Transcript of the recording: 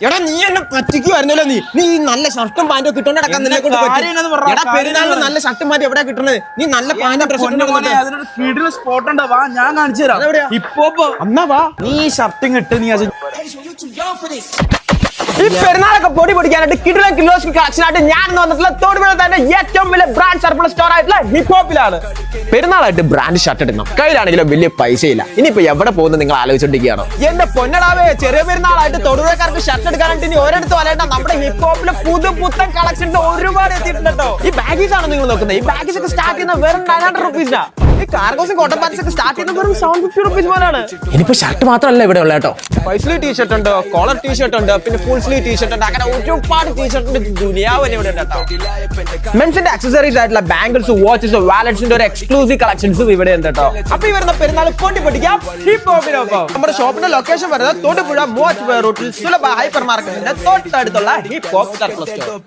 എടാ നീ എന്നെ പറ്റിക്കുമായിരുന്നല്ലോ. നീ നല്ല ഷർട്ടും പാന്റും കിട്ടോണ്ട് നടക്കാൻ നിന്നെ കൊണ്ട് പറ്റും. എടാ പെരുന്നാളിന് നല്ല ഷർട്ടും പാന്റും എവിടെ കിട്ടണത്? നീ നല്ല പാന്റും ഡ്രസ്സും സ്പോട്ട് ഉണ്ട്, വാ ഞാൻ കാണിച്ചു തരാം. ഇപ്പൊ അന്നാ വാ. നീ ഷർട്ടും കിട്ടും, നീ അത് ഈ പെരുന്നാളൊക്കെ പൊടി പൊടിക്കാനായിട്ട് കിടിലൻ കിലോസ് കളക്ഷൻ ആയിട്ട് ഞാൻ വന്നിട്ടുള്ള തൊടുപുഴ തന്നെ ഏറ്റവും വലിയ ബ്രാൻഡ് സർപ്ലസ് സ്റ്റോർ ആയിട്ടുള്ള ഹിപ്പ് ഹോപ്പിലാണ്. പെരുന്നാളായിട്ട് ബ്രാൻഡ് ഷർട്ട് എടുക്കണം, കയ്യിലാണെങ്കിലും വലിയ പൈസയില്ല. ഇനിയിപ്പോ എവിടെ പോകുന്നത് നിങ്ങൾ ആലോചിച്ചോണ്ടിരിക്കുകയാണോ? എന്റെ പൊന്നടാവേ, ചെറിയ പെരുന്നാളായിട്ട് തൊടുപുഴക്കാർക്ക് ഷർട്ട് എടുക്കാനായിട്ട് ഇനി ഒരിടത്ത് വരേണ്ട. നമ്മുടെ ഹിപ്പ് ഹോപ്പിലെ പുത്തൻ കളക്ഷൻസ് ഒരുപാട് എത്തിയിട്ടുണ്ട് കേട്ടോ. ഈ ബാഗീസ് ആണ് നിങ്ങൾ നോക്കുന്നത്. ഈ ബാഗീസ് ഒക്കെ സ്റ്റാർട്ട് ചെയ്യുന്ന വെറും 900 റുപ്പീസിനാ. ഈ കാർഗോസും കോട്ടൺ പാൻസ് ഒക്കെ സ്റ്റാർട്ട് ചെയ്യുന്ന വെറും 750 റുപ്പീസ് പോലാണ്. ഇനിയിപ്പോ ഷർട്ട് മാത്രമല്ല ഇവിടെ ഉള്ള കേട്ടോ. ഫൈസ്ലി ടീഷർട്ട് ഉണ്ട്, കോളർ ടീഷർട്ട് ഉണ്ട്, പിന്നെ ഫുൾ സ്ലീവ് ടീഷർട്ട് ഉണ്ട്. അങ്ങനെ ഒരുപാട് ടീഷർട്ടിന്റെ ദുനിയാവ് ഇവിടെ ഉണ്ട് കേട്ടോ. മെൻസിന്റെ ആക്സസറീസ് ആയിട്ടുള്ള ബാംഗിൾസ്, വാച്ചസ്, വാലറ്റ്സിന്റെ ഒരു എക്സ്ക്ലൂസീവ് കളക്ഷൻസും ഇവിടെ ഉണ്ട് കേട്ടോ. അപ്പൊ ഈ വരുന്ന പെരുന്നാൾ പൊട്ടി പൊട്ടിക്കാം ഹിപ്പ് ഹോപ്പിനൊപ്പം. നമ്മുടെ ഷോപ്പിന്റെ ലൊക്കേഷൻ വരുന്നത് തൊടുപുഴ മൂവാറ്റുപുഴ റൂട്ടിൽ സുലഭ ഹൈപ്പർ മാർക്കറ്റിന്റെ തൊട്ടടുത്തുള്ള ഹിപ്പ് ഹോപ്പ് സർപ്ലസ് സ്റ്റോർ.